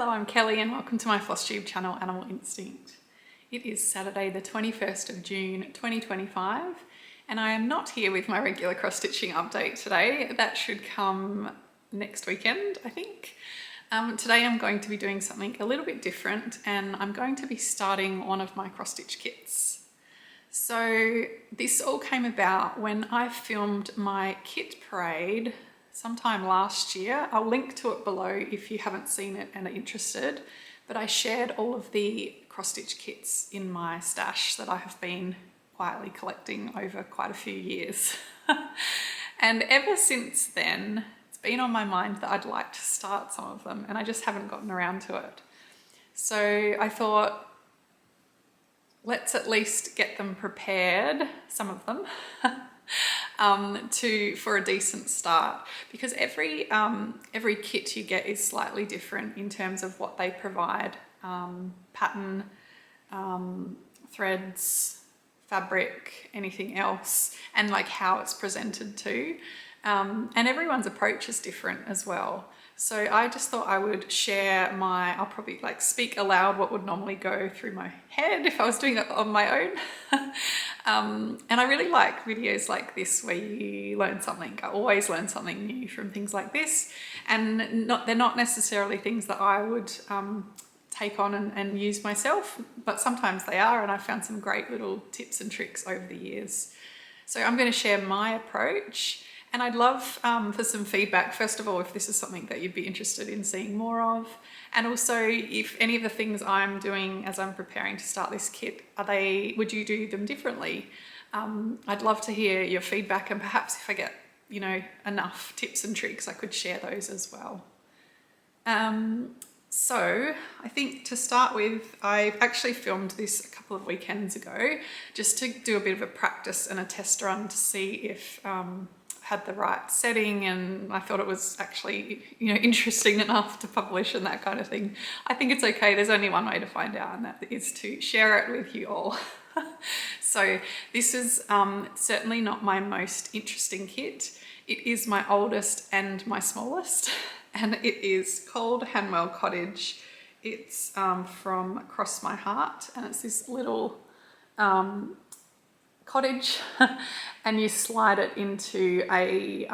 Hello, I'm Kelly and welcome to my FlossTube channel, Animal Instinct. It is Saturday the 21st of June 2025 and I am not here with my regular cross-stitching update today. That should come next weekend, I think. Today I'm going to be doing something a little bit different and I'm going to be starting one of my cross-stitch kits. So this all came about when I filmed my kit parade sometime last year. I'll link to it below if you haven't seen it and are interested, but I shared all of the cross-stitch kits in my stash that I have been quietly collecting over quite a few years. And ever since then, it's been on my mind that I'd like to start some of them and I just haven't gotten around to it. So I thought, let's at least get them prepared, some of them, for a decent start, because every kit you get is slightly different in terms of what they provide, pattern, threads, fabric, anything else, and like how it's presented too. And everyone's approach is different as well. So I just thought I would share I'll probably like speak aloud what would normally go through my head if I was doing it on my own. And I really like videos like this where you learn something. I always learn something new from things like this. And they're not necessarily things that I would take on and use myself, but sometimes they are, and I've found some great little tips and tricks over the years. So I'm going to share my approach. And I'd love for some feedback, first of all, if this is something that you'd be interested in seeing more of. And also if any of the things I'm doing as I'm preparing to start this kit, would you do them differently? I'd love to hear your feedback, and perhaps if I get, enough tips and tricks, I could share those as well. So I think to start with, I actually filmed this a couple of weekends ago just to do a bit of a practice and a test run to see if had the right setting, and I thought it was actually interesting enough to publish and that kind of thing. I think it's okay. There's only one way to find out, and that is to share it with you all. So this is certainly not my most interesting kit. It is my oldest and my smallest, and it is called Hanwell Cottage. It's from Cross My Heart, and it's this little cottage and you slide it into a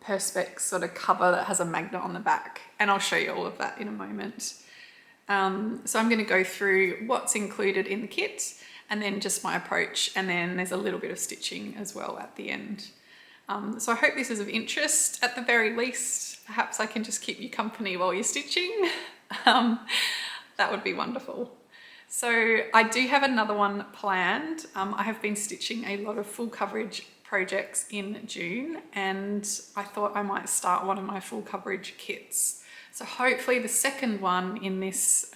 perspex sort of cover that has a magnet on the back, and I'll show you all of that in a moment. So I'm going to go through what's included in the kit and then just my approach, and then there's a little bit of stitching as well at the end. So I hope this is of interest. At the very least, perhaps I can just keep you company while you're stitching. That would be wonderful. So I do have another one planned. I have been stitching a lot of full coverage projects in June, and I thought I might start one of my full coverage kits. So hopefully the second one in this,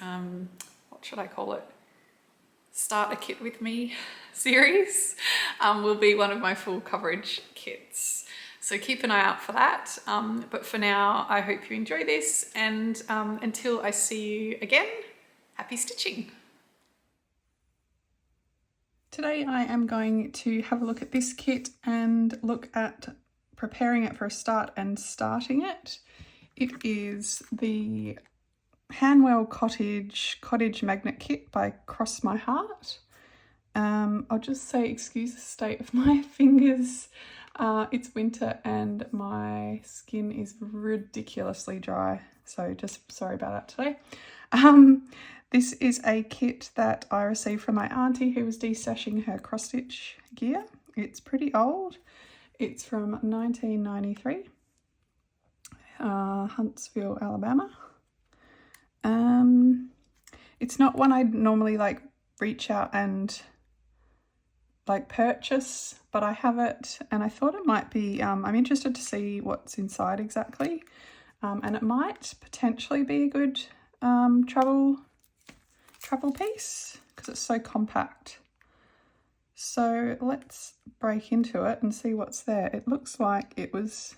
what should I call it? Start a Kit With Me series will be one of my full coverage kits. So keep an eye out for that. But for now, I hope you enjoy this, and until I see you again, happy stitching. Today I am going to have a look at this kit and look at preparing it for a start and starting it. It is the Hanwell Cottage Magnet Kit by Cross My Heart. I'll just say excuse the state of my fingers. It's winter and my skin is ridiculously dry, so just sorry about that today. This is a kit that I received from my auntie who was destashing her cross-stitch gear. It's pretty old. It's from 1993, Huntsville, Alabama. It's not one I'd normally reach out and purchase, but I have it and I thought it might be, I'm interested to see what's inside exactly. And it might potentially be a good travel piece because it's so compact. So let's break into it and see what's there. It looks like it was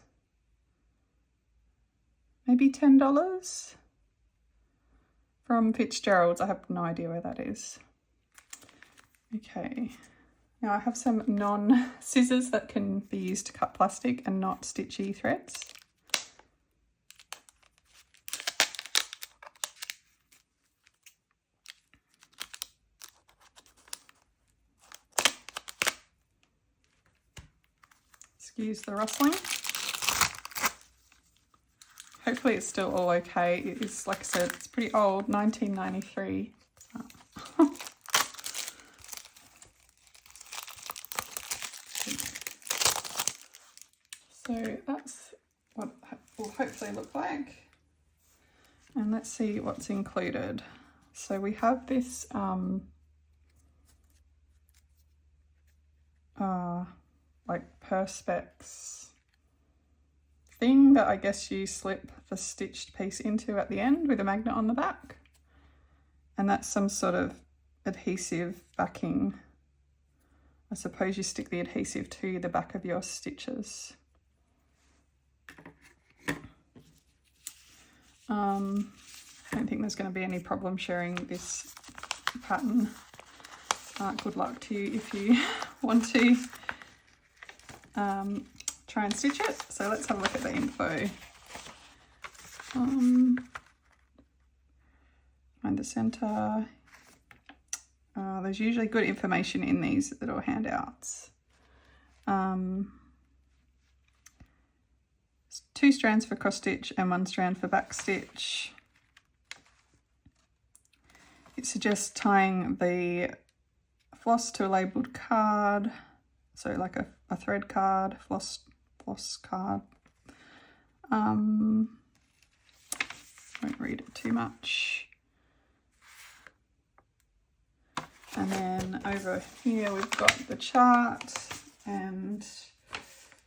maybe $10 from Fitzgerald's. I have no idea where that is. Okay, now I have some non-scissors that can be used to cut plastic and not stitchy threads. Excuse the rustling. Hopefully it's still all okay. It is, like I said, it's pretty old, 1993. So that's what it will hopefully look like. And let's see what's included. So we have this like perspex thing that I guess you slip the stitched piece into at the end with a magnet on the back. And that's some sort of adhesive backing. I suppose you stick the adhesive to the back of your stitches. I don't think there's going to be any problem sharing this pattern. Good luck to you if you want to try and stitch it. So let's have a look at the info. Find the centre. There's usually good information in these little handouts. 2 strands for cross stitch and 1 strand for back stitch. It suggests tying the floss to a labelled card, so like a thread card, floss card. Won't read it too much. And then over here we've got the chart, and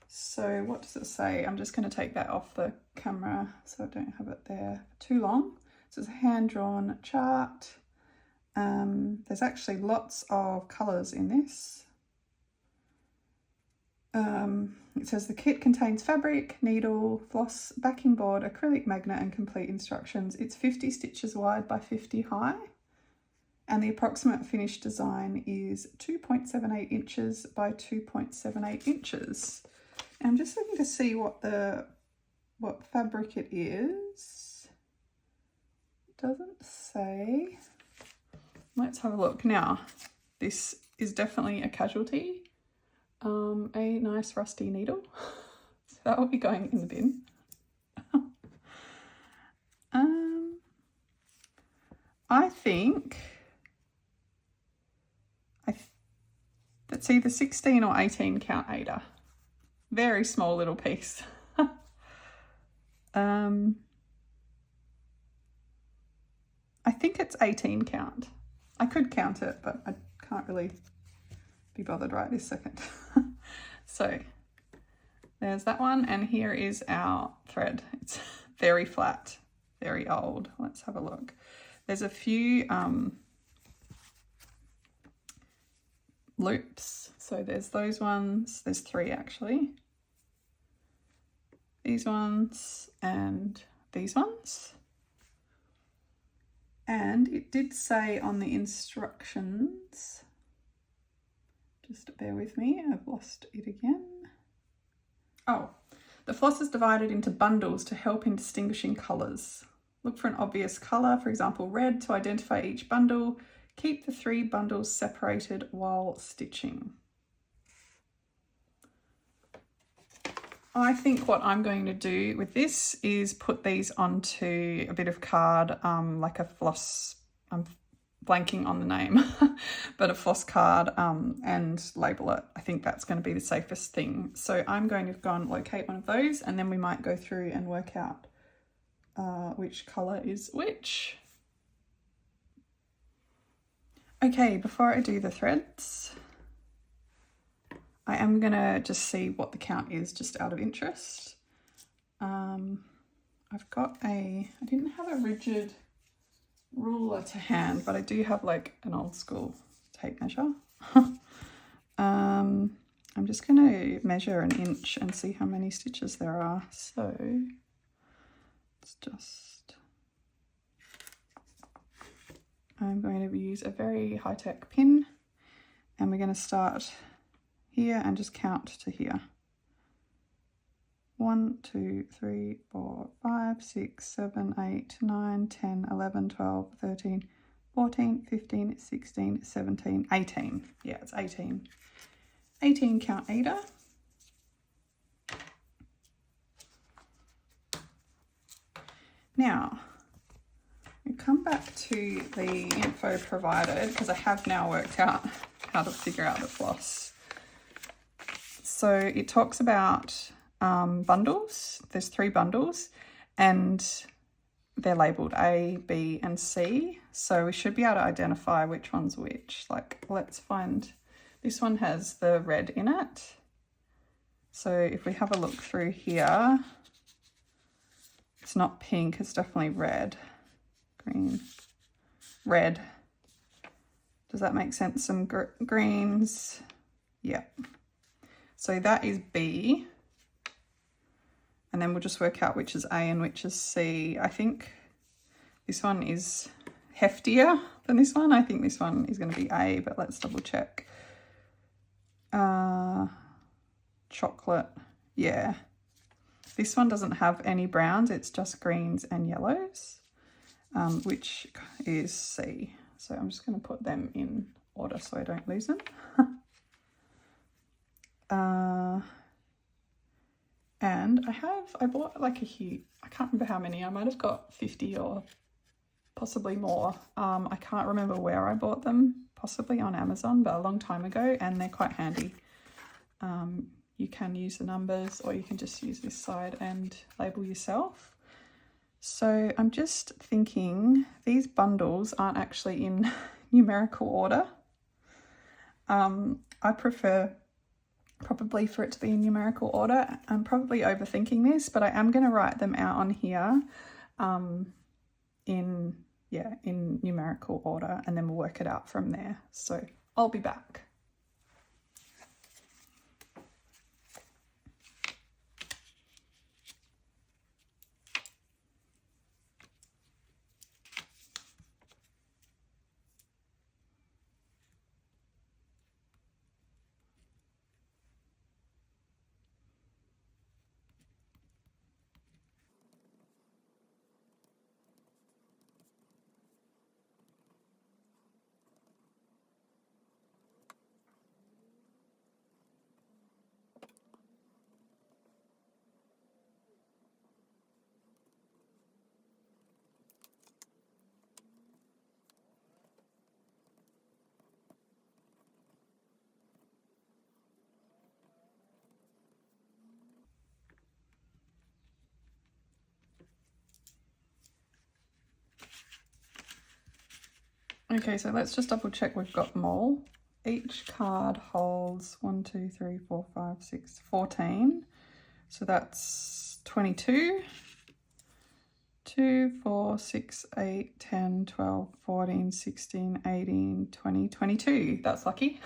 so what does it say? I'm just going to take that off the camera so I don't have it there for too long. So it's a hand-drawn chart. There's actually lots of colours in this. It says the kit contains fabric, needle, floss, backing board, acrylic magnet and complete instructions. It's 50 stitches wide by 50 high. And the approximate finished design is 2.78 inches by 2.78 inches. And I'm just looking to see what fabric it is. It doesn't say. Let's have a look. Now, this is definitely a casualty. A nice rusty needle. So that will be going in the bin. I think that's either 16 or 18 count Ada. Very small little piece. I think it's 18 count. I could count it, but I can't really be bothered right this second. So there's that one, and here is our thread. It's very flat, very old. Let's have a look. There's a few loops. So there's those ones. There's 3 actually. These ones and these ones. And it did say on the instructions, just bear with me, I've lost it again. Oh, the floss is divided into bundles to help in distinguishing colours. Look for an obvious colour, for example red, to identify each bundle. Keep the 3 bundles separated while stitching. I think what I'm going to do with this is put these onto a bit of card, like a floss, I'm blanking on the name, but a floss card, and label it. I think that's going to be the safest thing. So I'm going to go and locate one of those, and then we might go through and work out which colour is which. Okay, before I do the threads, I am going to just see what the count is just out of interest. I've got I didn't have a rigid ruler to hand, but I do have like an old school tape measure. I'm just going to measure an inch and see how many stitches there are. So it's just, I'm going to use a very high-tech pin, and we're going to start here and just count to here. 1, 2, 3, 4, 5, 6, 7, 8, 9, 10, 11, 12, 13, 14, 15, 16, 17, 18. Yeah, it's 18. 18 count Ada. Now, we come back to the info provided because I have now worked out how to figure out the floss. So it talks about bundles. There's 3 bundles and they're labelled A, B and C. So we should be able to identify which one's which. Like, let's find, this one has the red in it. So if we have a look through here, it's not pink, it's definitely red. Green, red. Does that make sense? Some greens. Yeah. So that is B. And then we'll just work out which is A and which is C. I think this one is heftier than this one. I think this one is going to be A, but let's double check. Chocolate. Yeah. This one doesn't have any browns. It's just greens and yellows. Which is C. So I'm just going to put them in order so I don't lose them. And I bought like a huge, I can't remember how many, I might have got 50 or possibly more. I can't remember where I bought them, possibly on Amazon, but a long time ago, and they're quite handy. You can use the numbers or you can just use this side and label yourself. So I'm just thinking these bundles aren't actually in numerical order. I prefer probably for it to be in numerical order. I'm probably overthinking this, but I am going to write them out on here in numerical order, and then we'll work it out from there. So I'll be back. Okay, so let's just double check we've got them all. Each card holds 1, 2, 3, 4, 5, 6, 14. So that's 22. 2, 4, 6, 8, 10, 12, 14, 16, 18, 20, 22. That's lucky.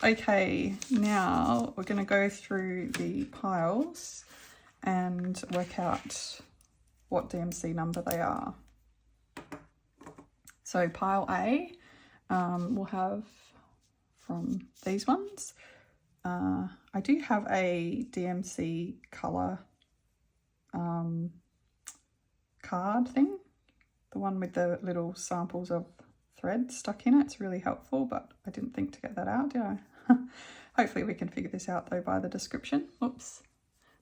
Okay, now we're going to go through the piles and work out what DMC number they are. So pile A, we'll have from these ones. I do have a DMC colour card thing, the one with the little samples of thread stuck in it. It's really helpful, but I didn't think to get that out, did I? Hopefully we can figure this out though by the description. Oops,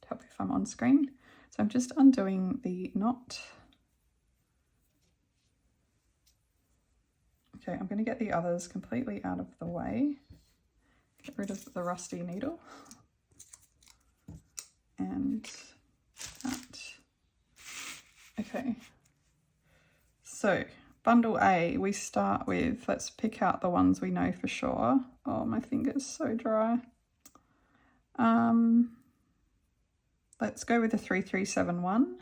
to help if I'm on screen. So I'm just undoing the knot. Okay, I'm going to get the others completely out of the way. Get rid of the rusty needle. And that. Okay. So, bundle A, we start with, let's pick out the ones we know for sure. Oh, my finger's so dry. Let's go with the 3371.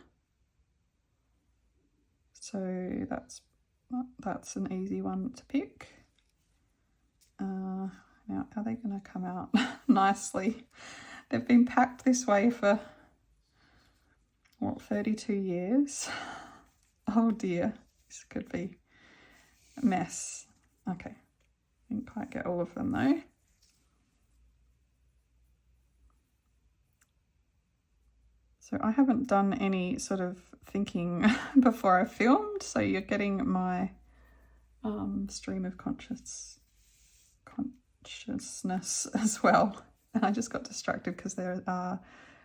So that's an easy one to pick. Now, are they going to come out nicely? They've been packed this way for, what, 32 years? Oh dear, this could be a mess. Okay, didn't quite get all of them though. So I haven't done any sort of thinking before I filmed, so you're getting my stream of consciousness as well. And I just got distracted because there are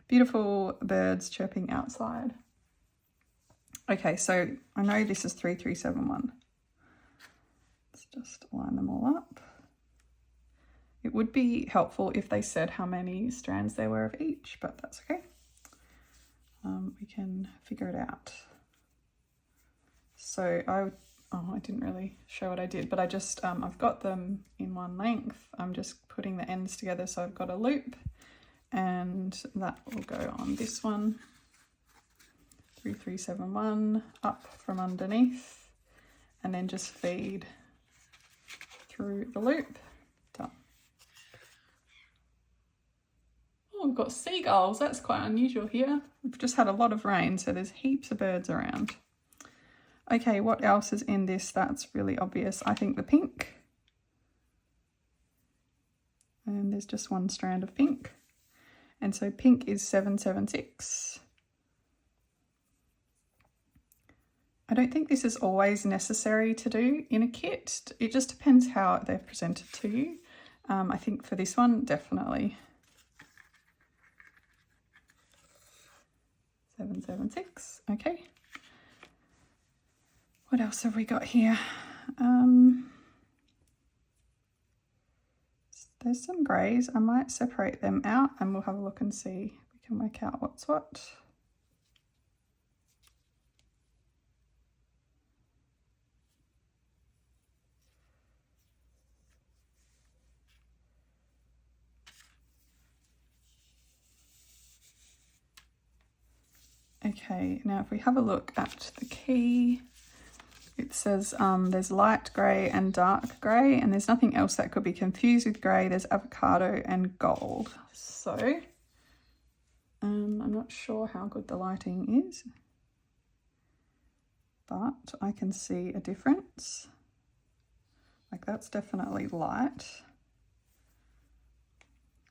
beautiful birds chirping outside. Okay, so I know this is 3371. Let's just line them all up. It would be helpful if they said how many strands there were of each, but that's okay. We can figure it out. So I didn't really show what I did, but I just, I've got them in one length. I'm just putting the ends together, so I've got a loop, and that will go on this one. 3371 up from underneath, and then just feed through the loop. Done. Oh, we've got seagulls. That's quite unusual here. We've just had a lot of rain, so there's heaps of birds around. Okay, what else is in this that's really obvious? I think the pink. And there's just one strand of pink. And so pink is 776. I don't think this is always necessary to do in a kit. It just depends how they're presented to you. I think for this one, definitely. 776, okay. What else have we got here? There's some greys. I might separate them out and we'll have a look and see if we can work out what's what. Okay, now if we have a look at the key, it says there's light grey and dark grey, and there's nothing else that could be confused with grey. There's avocado and gold. So I'm not sure how good the lighting is, but I can see a difference. Like that's definitely light,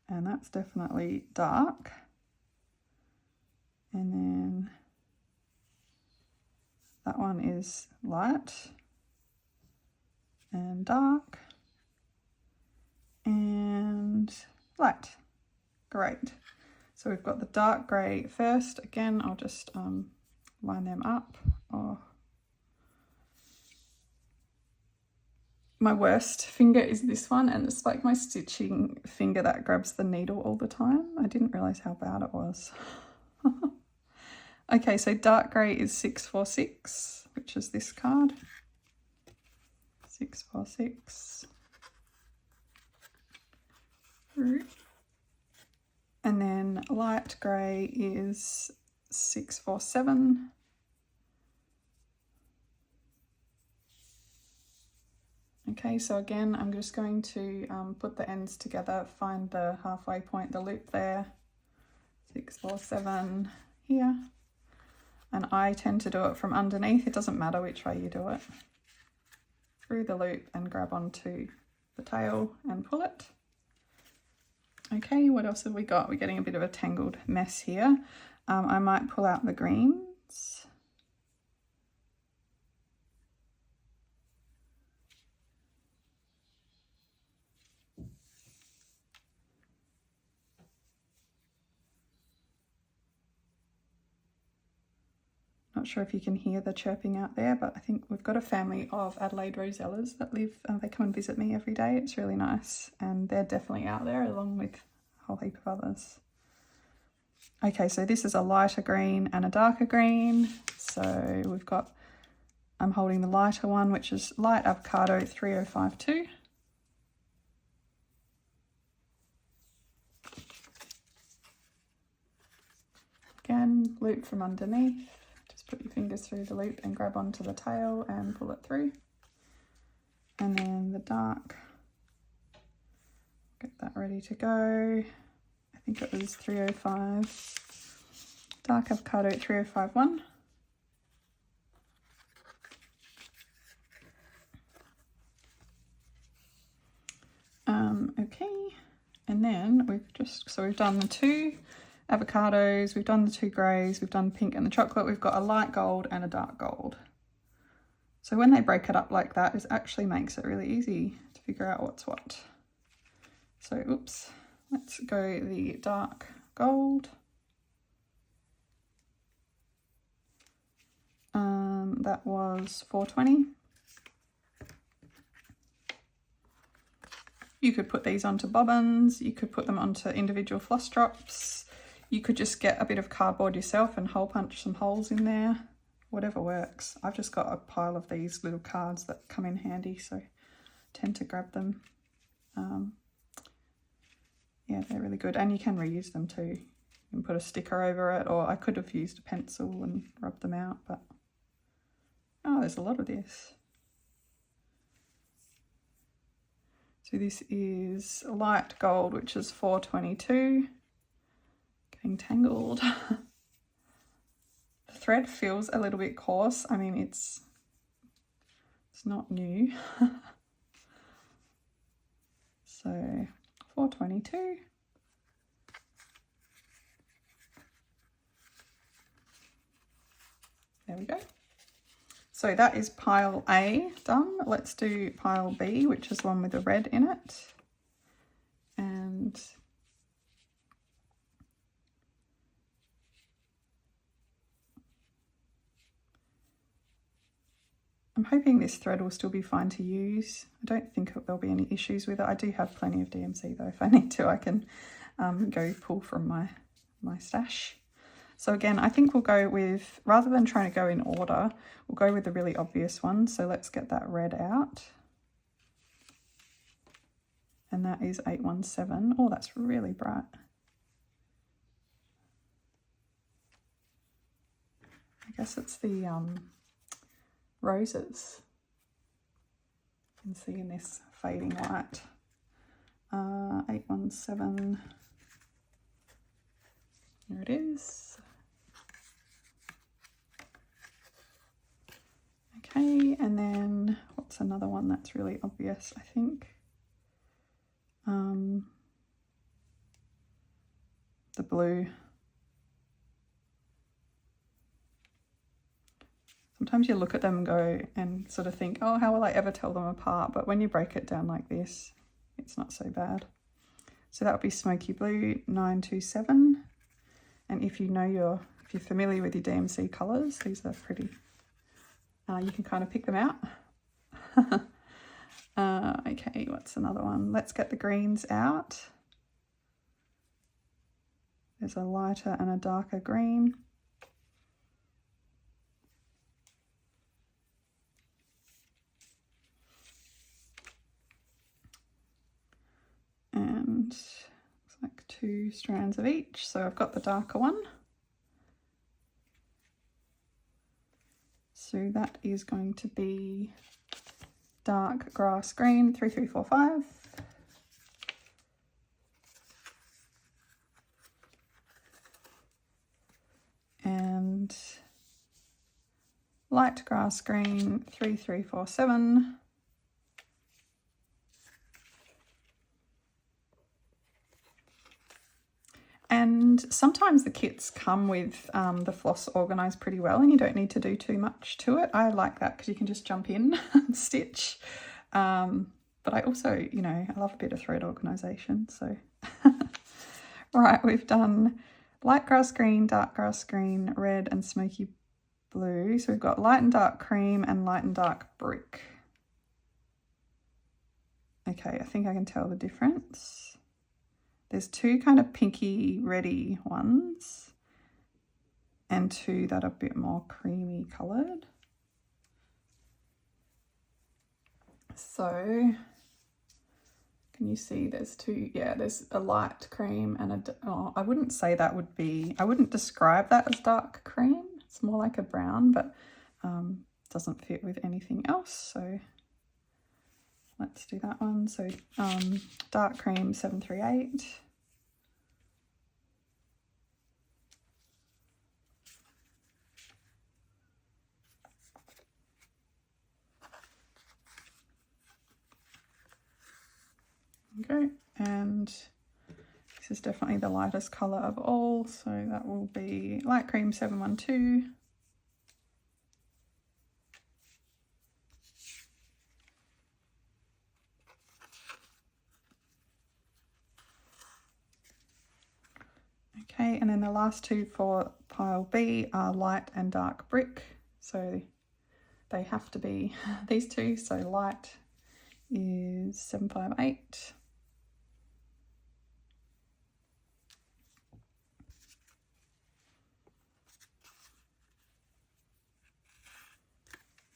and that's definitely dark. And then that one is light and dark and light. Great. So we've got the dark grey first. Again, I'll just line them up. Oh. My worst finger is this one, and it's like my stitching finger that grabs the needle all the time. I didn't realise how bad it was. Okay, so dark grey is 646, which is this card. 646. And then light grey is 647. Okay, so again, I'm just going to put the ends together, find the halfway point, the loop there. 647 here. And I tend to do it from underneath. It doesn't matter which way you do it. Through the loop and grab onto the tail and pull it. Okay, what else have we got? We're getting a bit of a tangled mess here. I might pull out the greens. Not sure if you can hear the chirping out there, but I think we've got a family of Adelaide rosellas that live, they come and visit me every day. It's really nice, and they're definitely out there along with a whole heap of others. Okay, so this is a lighter green and a darker green. So we've got, I'm holding the lighter one, which is light avocado 3052. Again, loop from underneath. Put your fingers through the loop and grab onto the tail and pull it through. And then the dark, get that ready to go. I think it was 305. Dark avocado 3051. Okay, and then we've done the two avocados, we've done the two greys, we've done pink and the chocolate. We've got a light gold and a dark gold. So when they break it up like that, it actually makes it really easy to figure out what's what. So, oops, let's go the dark gold. That was $4.20. You could put these onto bobbins, you could put them onto individual floss drops, you could just get a bit of cardboard yourself and hole punch some holes in there, whatever works. I've just got a pile of these little cards that come in handy, so I tend to grab them. Yeah, they're really good, and you can reuse them too. You can put a sticker over it, or I could have used a pencil and rubbed them out, but oh, there's a lot of this. So this is light gold, which is $4.22. Getting tangled. The thread feels a little bit coarse. I mean, it's not new. So $4.22. There we go. So that is pile A done. Let's do pile B, which is the one with the red in it. And I'm hoping this thread will still be fine to use. I don't think there'll be any issues with it. I do have plenty of DMC though. If I need to, I can go pull from my stash. So again, I think we'll go with, rather than trying to go in order, we'll go with the really obvious one. So let's get that red out. And that is 817. Oh, that's really bright. I guess it's the roses. You can see in this fading light. 817. There it is. Okay, and then what's another one that's really obvious, I think? The blue. Sometimes you look at them and go and sort of think, oh, how will I ever tell them apart? But when you break it down like this, it's not so bad. So that would be Smoky Blue 927. And if you're familiar with your DMC colours, these are pretty. You can kind of pick them out. Okay, what's another one? Let's get the greens out. There's a lighter and a darker green. And it's like 2 strands of each. So I've got the darker one. So that is going to be dark grass green 3345. And light grass green 3347. And sometimes the kits come with the floss organised pretty well and you don't need to do too much to it. I like that because you can just jump in and stitch. But I also, I love a bit of thread organisation. So, right, we've done light grass green, dark grass green, red and smoky blue. So we've got light and dark cream and light and dark brick. Okay, I think I can tell the difference. There's 2 kind of pinky reddy ones and 2 that are a bit more creamy coloured. So can you see there's 2, yeah, there's a light cream and I wouldn't say that would be, I wouldn't describe that as dark cream. It's more like a brown, but doesn't fit with anything else. So let's do that one. So dark cream 738. Okay, and this is definitely the lightest colour of all, so that will be light cream 712. Okay, and then the last 2 for pile B are light and dark brick, So they have to be these two. So light is 758.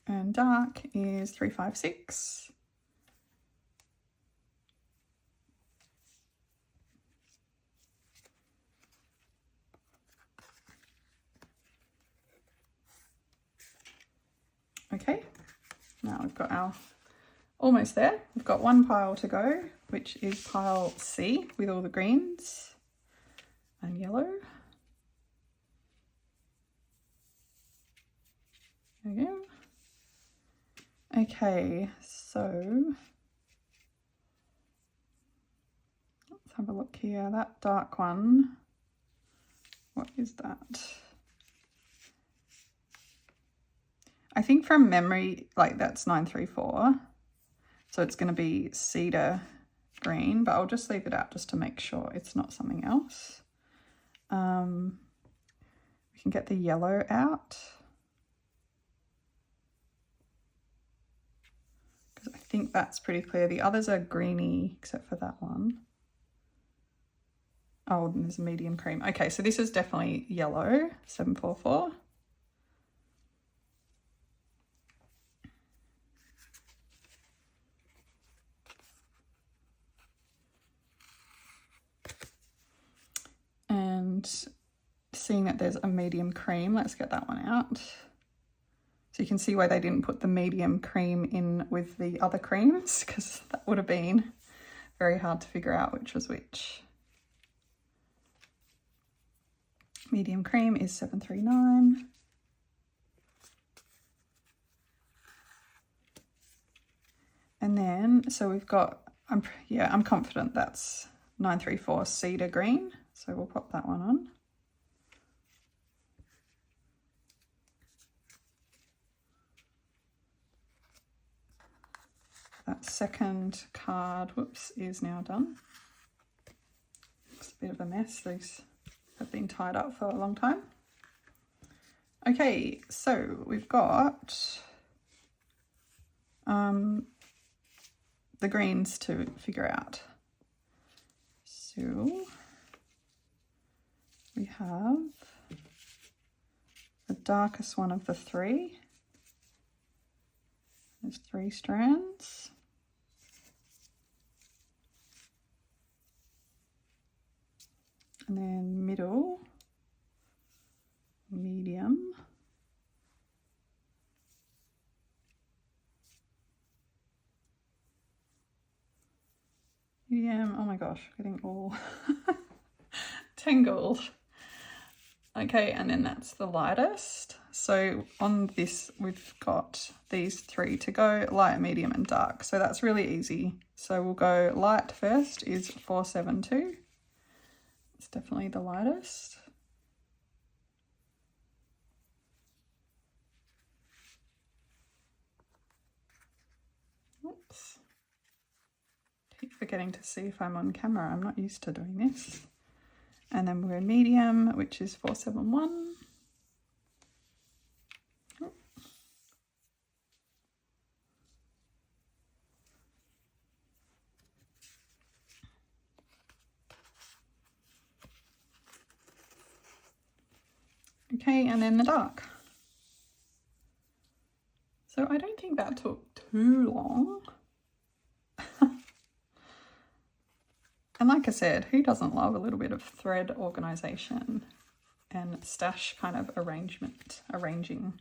And dark is 356. Okay, now we've got our, almost there. We've got one pile to go, which is pile C with all the greens and yellow. There we go. Okay, so let's have a look here. That dark one, what is that? I think from memory, like that's 934. So it's going to be cedar green, but I'll just leave it out just to make sure it's not something else. We can get the yellow out. I think that's pretty clear. The others are greeny except for that one. Oh, and there's a medium cream. Okay, so this is definitely yellow, 744. And seeing that there's a medium cream, let's get that one out. So you can see why they didn't put the medium cream in with the other creams, because that would have been very hard to figure out which was which. Medium cream is 739. And then, so we've got, I'm confident that's 934 cedar green. So we'll pop that one on. That second card, whoops, is now done. It's a bit of a mess. These have been tied up for a long time. Okay, so we've got the greens to figure out. So we have the darkest one of the three. There's 3 strands. And then middle, medium, medium, oh my gosh, getting all tangled. Okay, and then that's the lightest. So on this, we've got these 3 to go, light, medium, and dark. So that's really easy. So we'll go light first is 472. It's definitely the lightest. Oops. Keep forgetting to see if I'm on camera. I'm not used to doing this. And then we're medium, which is 471. Okay, and then the dark. So I don't think that took too long. And like I said, who doesn't love a little bit of thread organisation and stash kind of arranging.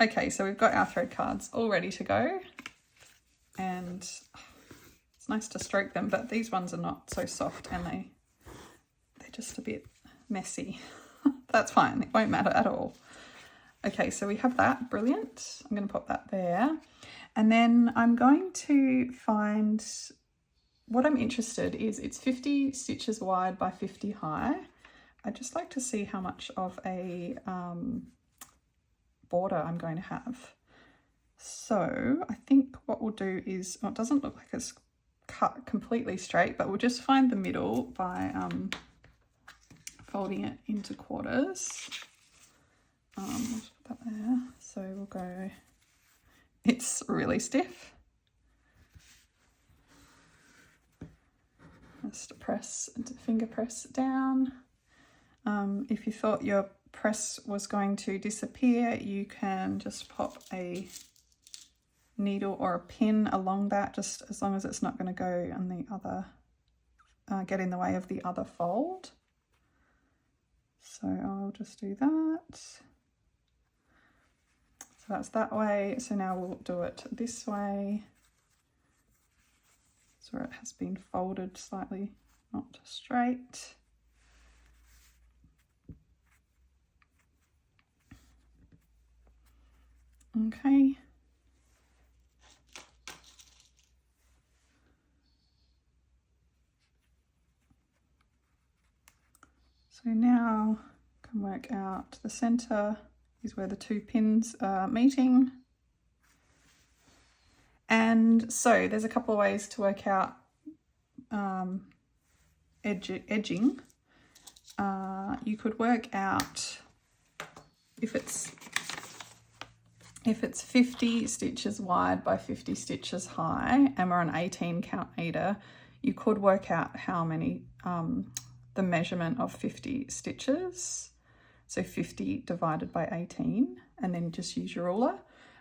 Okay, so we've got our thread cards all ready to go. And it's nice to stroke them, but these ones are not so soft and they're just a bit messy. That's fine, it won't matter at all. Okay, so we have that, brilliant. I'm going to pop that there. And then I'm going to find, what I'm interested is, it's 50 stitches wide by 50 high. I'd just like to see how much of a border I'm going to have. So I think what we'll do is, oh, it doesn't look like it's cut completely straight, but we'll just find the middle by folding it into quarters. Let's put that there. So we'll go, it's really stiff. Just press, finger press down. If you thought your press was going to disappear, you can just pop a needle or a pin along that, just as long as it's not going to go on the other, get in the way of the other fold. So I'll just do that. So that's that way. So now we'll do it this way. So it has been folded slightly, not straight. Okay. So now I can work out the center is where the two pins are meeting. And so there's a couple of ways to work out edging. You could work out if it's 50 stitches wide by 50 stitches high and we're an 18 count meter, you could work out how many, the measurement of 50 stitches. So 50 divided by 18, and then just use your ruler.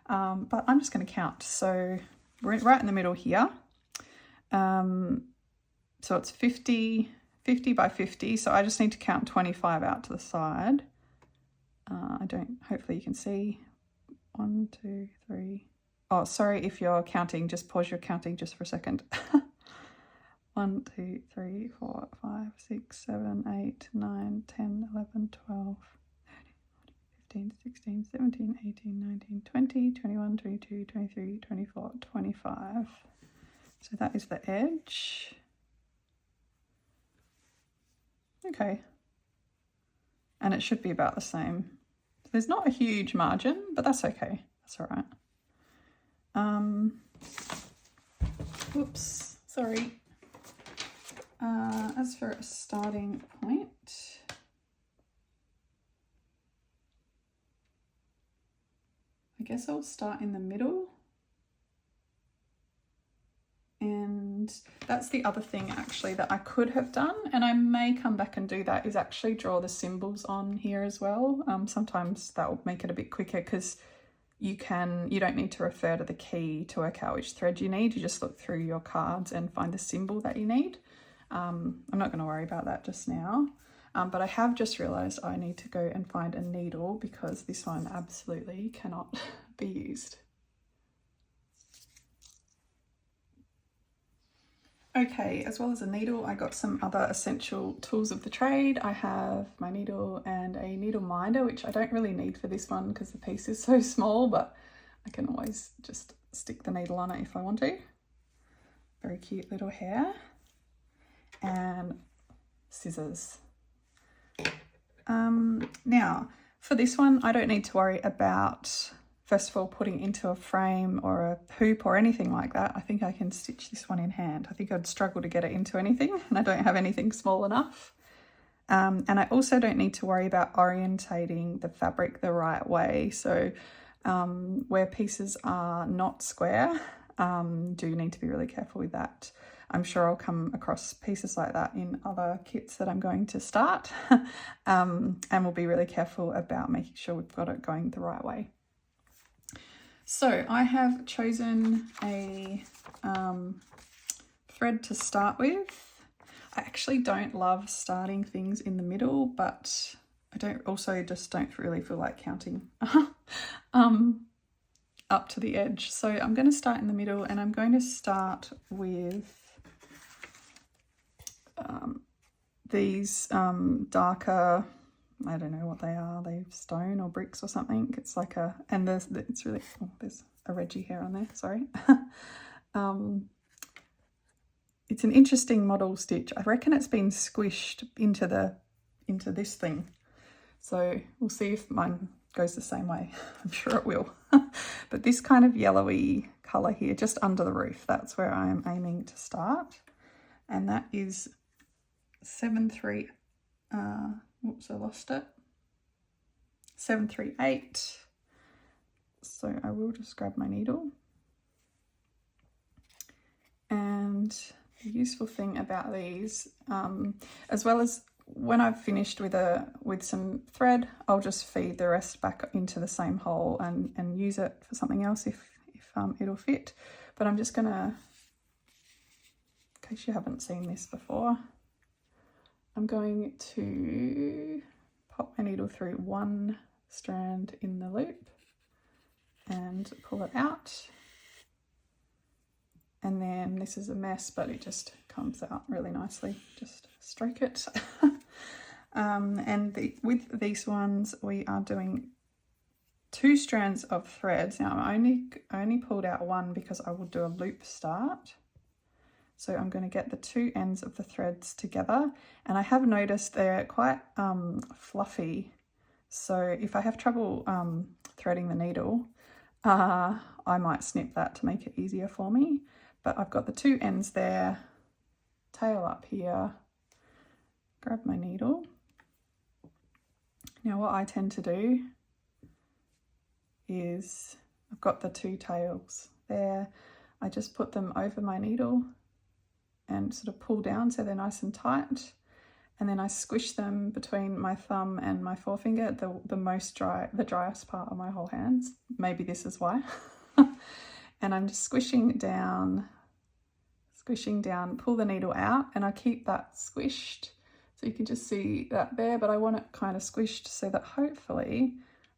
But I'm just going to count. So we're right in the middle here. So it's 50 by 50. So I just need to count 25 out to the side. Hopefully you can see. 1, 2, 3. Oh, sorry, if you're counting, just pause your counting just for a second. 1, 2, 3, 4, 5, 6, 7, 8, 9, 10, 11, 12, 13, 14, 15, 16, 17, 18, 19, 20, 21, 22, 23, 24, 25. So that is the edge. Okay. And it should be about the same. There's not a huge margin, but that's okay. That's all right. Whoops, sorry. As for a starting point, I guess I'll start in the middle. And that's the other thing actually that I could have done, and I may come back and do that, is actually draw the symbols on here as well. Sometimes that will make it a bit quicker because you don't need to refer to the key to work out which thread you need. You just look through your cards and find the symbol that you need. I'm not going to worry about that just now, but I have just realised I need to go and find a needle because this one absolutely cannot be used. Okay, as well as a needle, I got some other essential tools of the trade. I have my needle and a needle minder, which I don't really need for this one because the piece is so small, but I can always just stick the needle on it if I want to. Very cute little hair. And scissors. Now, for this one, I don't need to worry about, first of all, putting into a frame or a hoop or anything like that. I think I can stitch this one in hand. I think I'd struggle to get it into anything, and I don't have anything small enough. And I also don't need to worry about orientating the fabric the right way. So where pieces are not square, do need to be really careful with that. I'm sure I'll come across pieces like that in other kits that I'm going to start. And we'll be really careful about making sure we've got it going the right way. So I have chosen a thread to start with. I actually don't love starting things in the middle, but I don't really feel like counting up to the edge. So I'm going to start in the middle, and I'm going to start with these darker, I don't know what they are, they're stone or bricks or something. It's like it's really, there's a Reggie hair on there, sorry. It's an interesting model stitch. I reckon it's been squished into this thing. So we'll see if mine goes the same way. I'm sure it will. But this kind of yellowy colour here, just under the roof, that's where I'm aiming to start. And that is 738, 738. So I will just grab my needle. And the useful thing about these, as well as when I've finished with some thread, I'll just feed the rest back into the same hole and use it for something else if it'll fit. But I'm just gonna, in case you haven't seen this before, I'm going to pop my needle through one strand in the loop and pull it out. And then this is a mess, but it just comes out really nicely. Just stroke it. With these ones, we are doing 2 strands of threads. Now I only pulled out one because I will do a loop start. So I'm going to get the 2 ends of the threads together, and I have noticed they're quite fluffy. So if I have trouble threading the needle, I might snip that to make it easier for me. But I've got the 2 ends there, tail up here, grab my needle. Now what I tend to do is, I've got the 2 tails there, I just put them over my needle and sort of pull down so they're nice and tight. And then I squish them between my thumb and my forefinger, the driest part of my whole hands. Maybe this is why. And I'm just squishing down, pull the needle out, and I keep that squished. So you can just see that there, but I want it kind of squished so that hopefully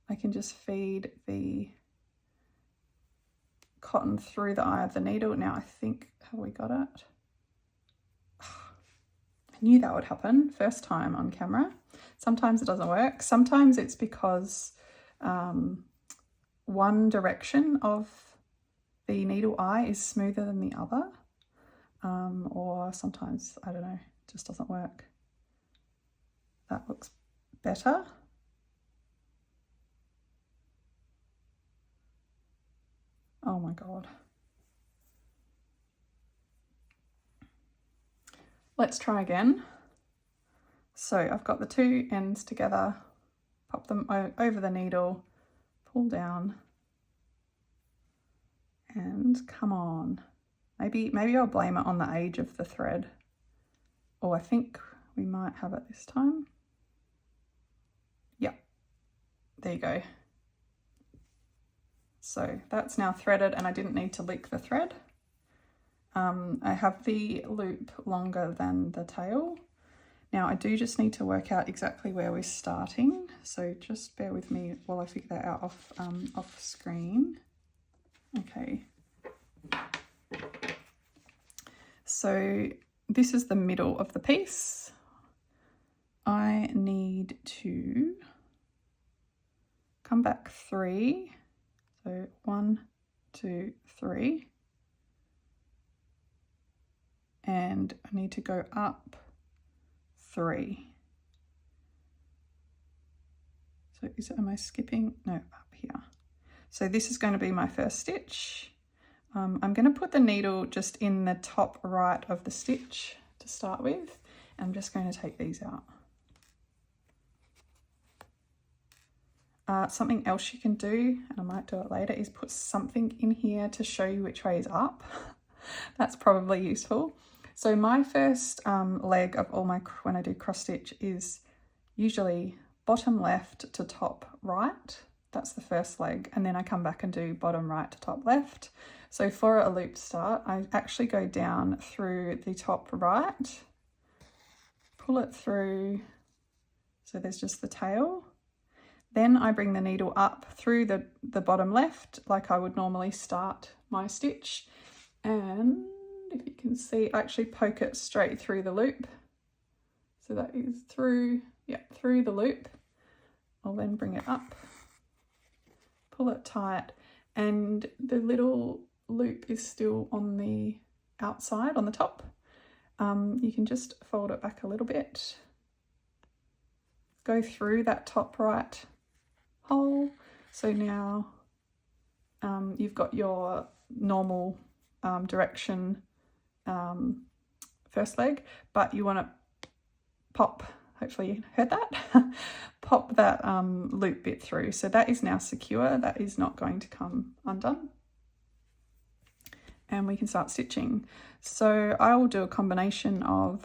I can just feed the cotton through the eye of the needle. Now I think, have we got it? I knew that would happen first time on camera. Sometimes it doesn't work. Sometimes it's because one direction of the needle eye is smoother than the other, or sometimes, I don't know, it just doesn't work. That looks better. Oh my God. Let's try again. So I've got the 2 ends together, pop them over the needle, pull down, and come on. Maybe I'll blame it on the age of the thread. Oh, I think we might have it this time. Yeah, there you go. So that's now threaded, and I didn't need to lick the thread. I have the loop longer than the tail. Now I do just need to work out exactly where we're starting, so just bear with me while I figure that out off screen. Okay. So this is the middle of the piece. I need to come back 3. So 1, 2, 3. And I need to go up 3. So am I skipping? No, up here. So this is going to be my first stitch. I'm going to put the needle just in the top right of the stitch to start with. I'm just going to take these out. Something else you can do, and I might do it later, is put something in here to show you which way is up. That's probably useful. So my first leg of all my, when I do cross stitch, is usually bottom left to top right. That's the first leg, and then I come back and do bottom right to top left. So for a loop start, I actually go down through the top right, pull it through, so there's just the tail. Then I bring the needle up through the bottom left, like I would normally start my stitch. And if you can see, I actually poke it straight through the loop. So that is through the loop. I'll then bring it up, pull it tight, and the little loop is still on the outside, on the top. You can just fold it back a little bit, go through that top right hole. So now you've got your normal direction first leg, but you want to hopefully you heard that, pop that loop bit through. So that is now secure, that is not going to come undone. And we can start stitching. So I will do a combination of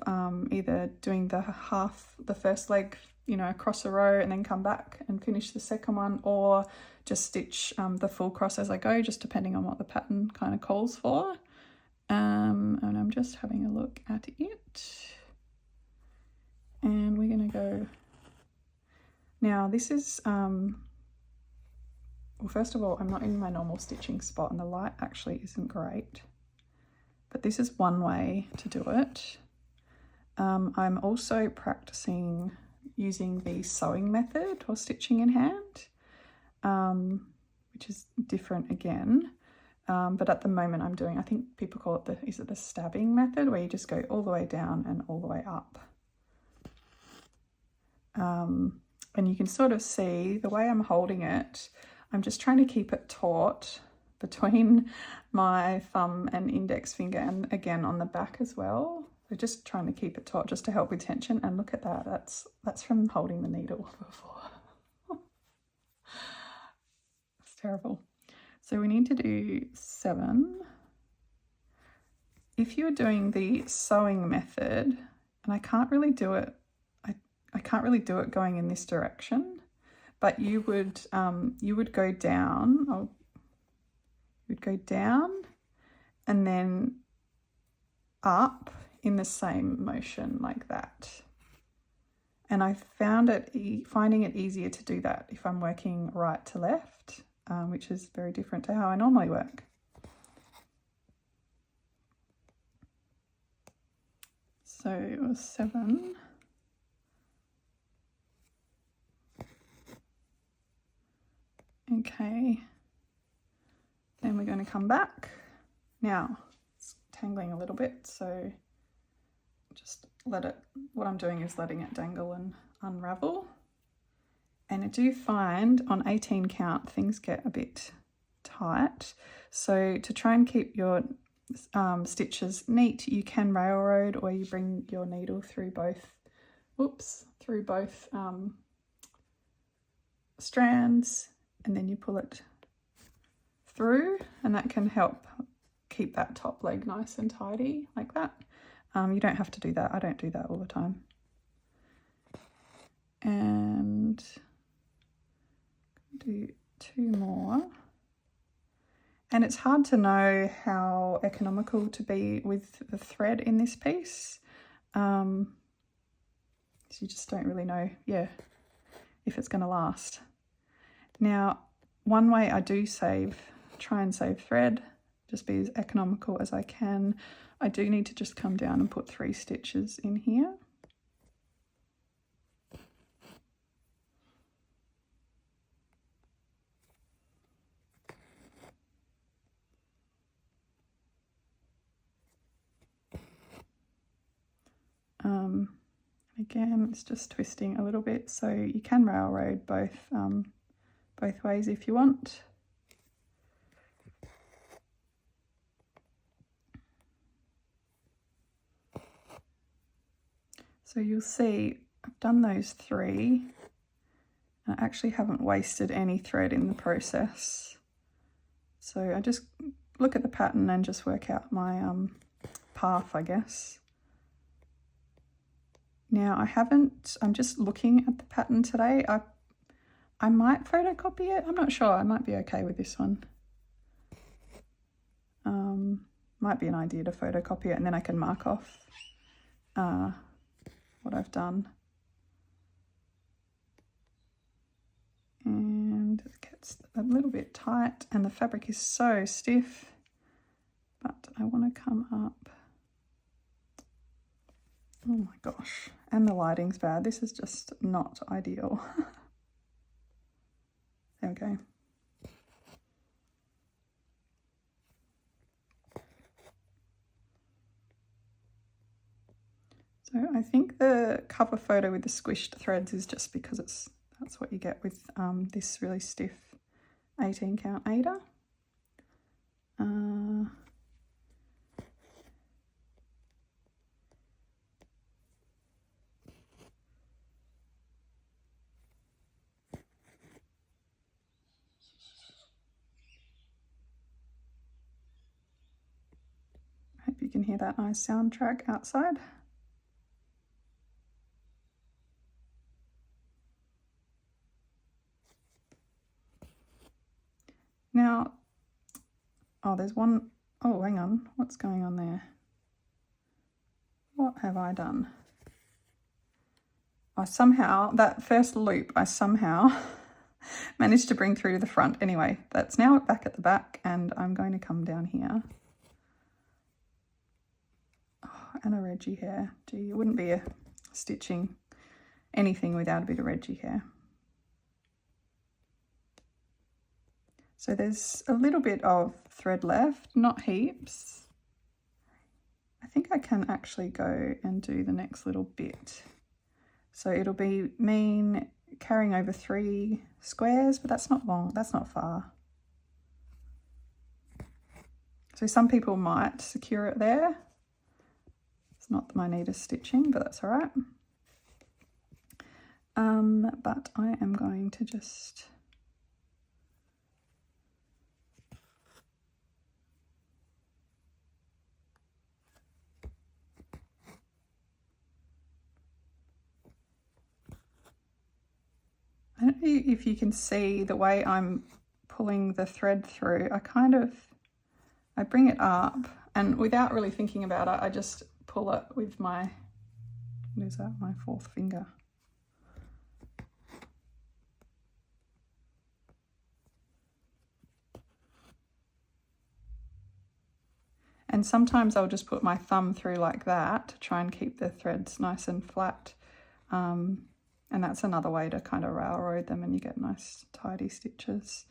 either doing the first leg, you know, across a row and then come back and finish the second one, or just stitch the full cross as I go, just depending on what the pattern kind of calls for. And I'm just having a look at it. And we're going to go, now this is, well, first of all, I'm not in my normal stitching spot and the light actually isn't great, but this is one way to do it. I'm also practicing using the sewing method or stitching in hand, which is different again. But at the moment I'm doing, I think people call it is it the stabbing method, where you just go all the way down and all the way up. And you can sort of see the way I'm holding it, I'm just trying to keep it taut between my thumb and index finger, and again on the back as well. So just trying to keep it taut just to help with tension. And look at that, that's from holding the needle before. It's terrible. So we need to do 7. If you're doing the sewing method, and I can't really do it, I can't really do it going in this direction, but you would go down, you'd go down and then up in the same motion like that. And I finding it easier to do that if I'm working right to left, which is very different to how I normally work. So it was 7. Okay, then we're going to come back. Now it's tangling a little bit, so just what I'm doing is letting it dangle and unravel. And I do find on 18 count things get a bit tight, so to try and keep your stitches neat, you can railroad, or you bring your needle through both strands, and then you pull it through, and that can help keep that top leg nice and tidy like that. You don't have to do that. I don't do that all the time. And do 2 more. And it's hard to know how economical to be with the thread in this piece. So you just don't really know, if it's going to last. Now, one way I do try and save thread, just be as economical as I can, I do need to just come down and put 3 stitches in here. Again, it's just twisting a little bit, so you can railroad both ways if you want. So you'll see I've done those 3, and I actually haven't wasted any thread in the process. So I just look at the pattern and just work out my path, I guess. Now I'm just looking at the pattern today. I might photocopy it, I'm not sure, I might be okay with this one. Might be an idea to photocopy it, and then I can mark off what I've done. And it gets a little bit tight, and the fabric is so stiff, but I want to come up. Oh my gosh, and the lighting's bad. This is just not ideal. There we go. So I think the cover photo with the squished threads is just because that's what you get with this really stiff 18 count Aida. can hear that nice soundtrack outside. Now, oh, there's one, oh, hang on, what's going on there? What have I done? I somehow, that first loop, I somehow managed to bring through to the front. Anyway, that's now back at the back, and I'm going to come down here. Oh, and a Reggie hair. Gee, it wouldn't be a stitching anything without a bit of Reggie hair. So there's a little bit of thread left, not heaps. I think I can actually go and do the next little bit. So it'll be mean carrying over 3 squares, but that's not long, that's not far. So some people might secure it there. It's not my neatest stitching, but that's all right. But I am going to just I don't know if you can see the way I'm pulling the thread through. I bring it up, and without really thinking about it, I just pull it with my, what is that, my 4th finger. And sometimes I'll just put my thumb through like that to try and keep the threads nice and flat. And that's another way to kind of railroad them, and you get nice tidy stitches.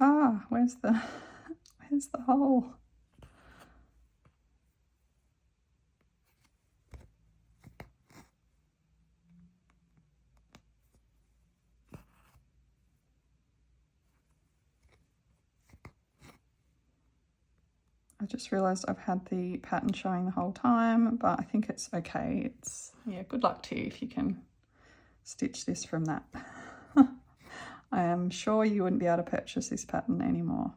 Ah, where's the hole? I just realised I've had the pattern showing the whole time, but I think it's okay. It's, yeah, good luck to you if you can stitch this from that. I am sure you wouldn't be able to purchase this pattern anymore.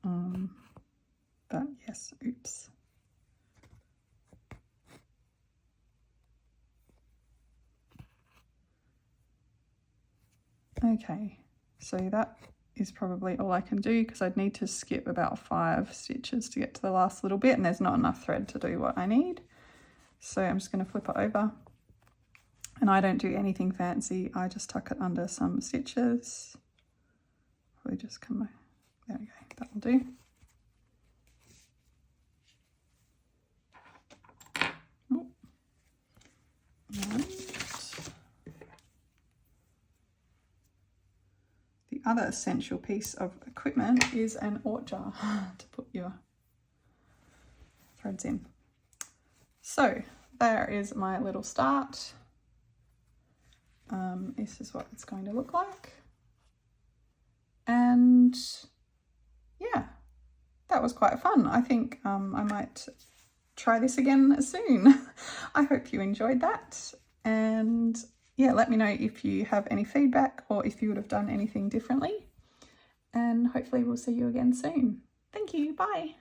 But yes, oops. Okay, so that is probably all I can do, because I'd need to skip about 5 stitches to get to the last little bit, and there's not enough thread to do what I need. So I'm just going to flip it over. And I don't do anything fancy, I just tuck it under some stitches. Probably just come back. There we go, that'll do. And the other essential piece of equipment is an aught jar to put your threads in. So there is my little start. This is what it's going to look like. And yeah, that was quite fun. I think I might try this again soon. I hope you enjoyed that. And yeah, let me know if you have any feedback or if you would have done anything differently. And hopefully we'll see you again soon. Thank you. Bye.